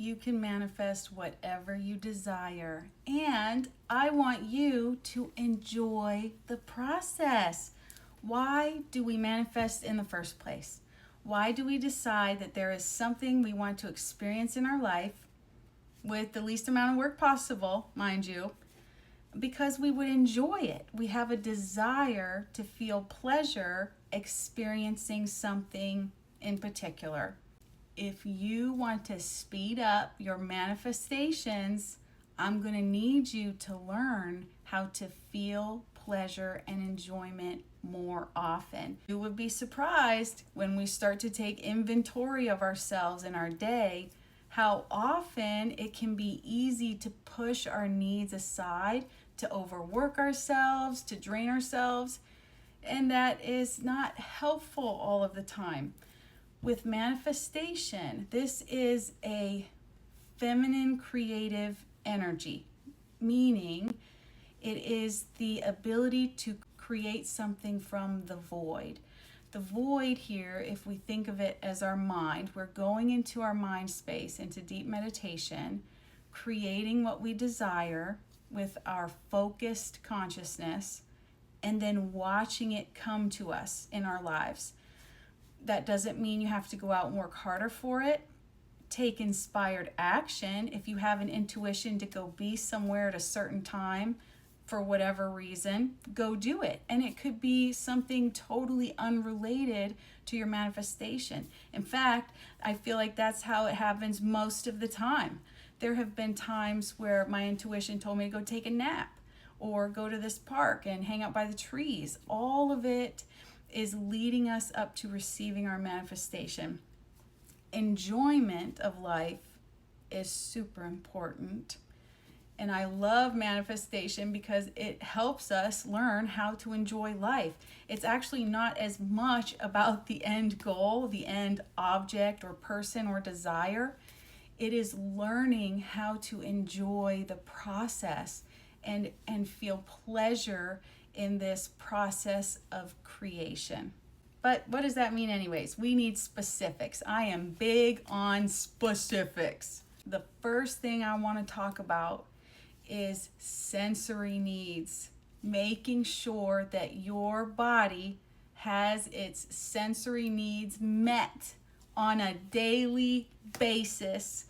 you can manifest whatever you desire. And I want you to enjoy the process. Why do we manifest in the first place? Why do we decide that there is something we want to experience in our life with the least amount of work possible, mind you? Because we would enjoy it. We have a desire to feel pleasure experiencing something in particular. If you want to speed up your manifestations, I'm going to need you to learn how to feel pleasure and enjoyment more often. You would be surprised when we start to take inventory of ourselves in our day, how often it can be easy to push our needs aside, to overwork ourselves, to drain ourselves, and that is not helpful all of the time. With manifestation, this is a feminine creative energy, meaning it is the ability to create something from the void. The void here, if we think of it as our mind, we're going into our mind space, into deep meditation, creating what we desire with our focused consciousness, and then watching it come to us in our lives. That doesn't mean you have to go out and work harder for it. Take inspired action. If you have an intuition to go be somewhere at a certain time for whatever reason, go do it. And it could be something totally unrelated to your manifestation. In fact, I feel like that's how it happens most of the time. There have been times where my intuition told me to go take a nap or go to this park and hang out by the trees. All of it is leading us up to receiving our manifestation. Enjoyment of life is super important. And I love manifestation because it helps us learn how to enjoy life. It's actually not as much about the end goal, the end object or person or desire. It is learning how to enjoy the process and feel pleasure in this process of creation. But what does that mean anyways? We need specifics. I am big on specifics. The first thing I want to talk about is sensory needs. Making sure that your body has its sensory needs met on a daily basis.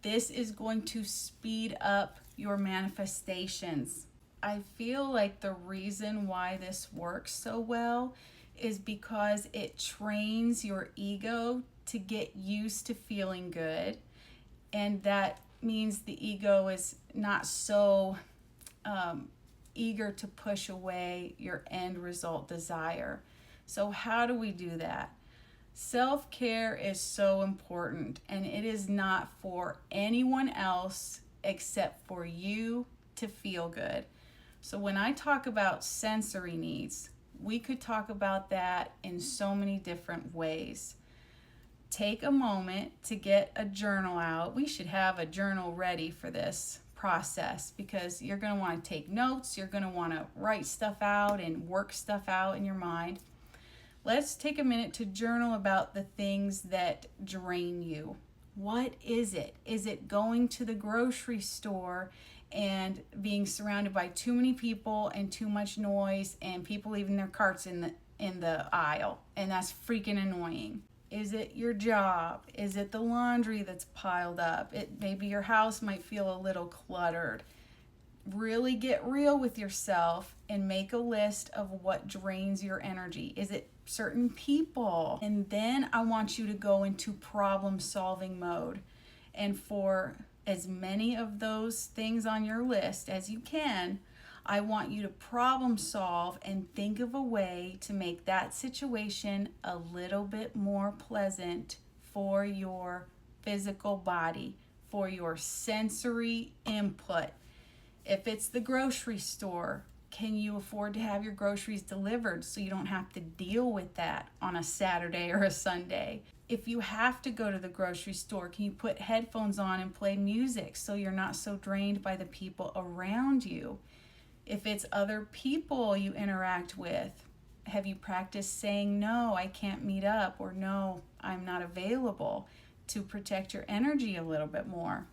This is going to speed up your manifestations. I feel like the reason why this works so well is because it trains your ego to get used to feeling good. And that means the ego is not so eager to push away your end result desire. So how do we do that? Self-care is so important, and it is not for anyone else except for you to feel good. So when I talk about sensory needs, we could talk about that in so many different ways. Take a moment to get a journal out. We should have a journal ready for this process because you're going to want to take notes. You're going to want to write stuff out and work stuff out in your mind. Let's take a minute to journal about the things that drain you. What is it? Is it going to the grocery store and being surrounded by too many people and too much noise and people leaving their carts in the aisle, and that's freaking annoying? Is it your job? Is it the laundry that's piled up? Maybe your house might feel a little cluttered. Really get real with yourself and make a list of what drains your energy. Is it certain people? And then I want you to go into problem solving mode. And for as many of those things on your list as you can, I want you to problem solve and think of a way to make that situation a little bit more pleasant for your physical body, for your sensory input. If it's the grocery store, can you afford to have your groceries delivered so you don't have to deal with that on a Saturday or a Sunday? If you have to go to the grocery store, can you put headphones on and play music so you're not so drained by the people around you? If it's other people you interact with, have you practiced saying, no, I can't meet up, or no, I'm not available? to protect your energy a little bit more.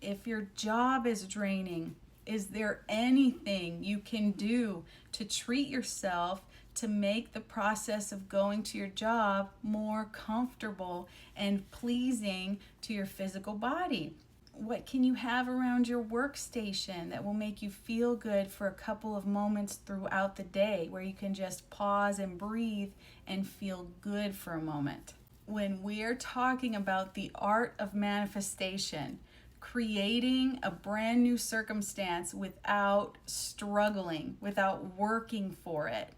If your job is draining, is there anything you can do to treat yourself to make the process of going to your job more comfortable and pleasing to your physical body? What can you have around your workstation that will make you feel good for a couple of moments throughout the day, where you can just pause and breathe and feel good for a moment? When we're talking about the art of manifestation, creating a brand new circumstance without struggling, without working for it,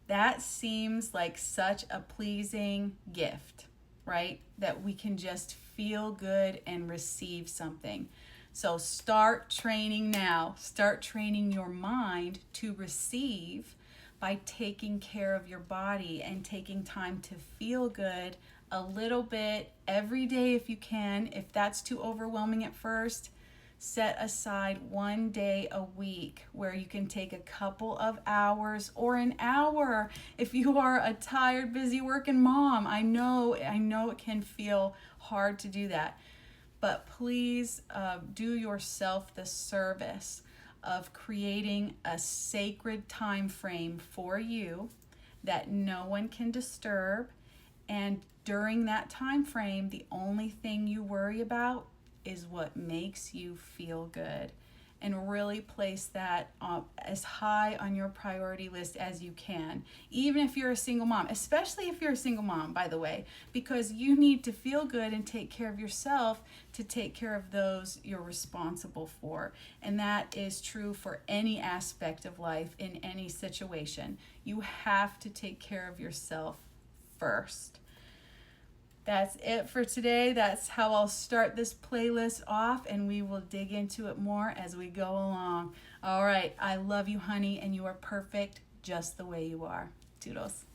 that seems like such a pleasing gift, right? That we can just feel good and receive something. So start training now. Start training your mind to receive by taking care of your body and taking time to feel good a little bit every day if you can. If that's too overwhelming at first, set aside one day a week where you can take a couple of hours or an hour if you are a tired, busy working mom. I know it can feel hard to do that, but please do yourself the service of creating a sacred time frame for you that no one can disturb. And during that time frame, the only thing you worry about is what makes you feel good. And really place that as high on your priority list as you can, even if you're a single mom, especially if you're a single mom, by the way, because you need to feel good and take care of yourself to take care of those you're responsible for. And that is true for any aspect of life in any situation. You have to take care of yourself first. That's it for today. That's how I'll start this playlist off, and we will dig into it more as we go along. All right, I love you, honey, and you are perfect just the way you are. Toodles.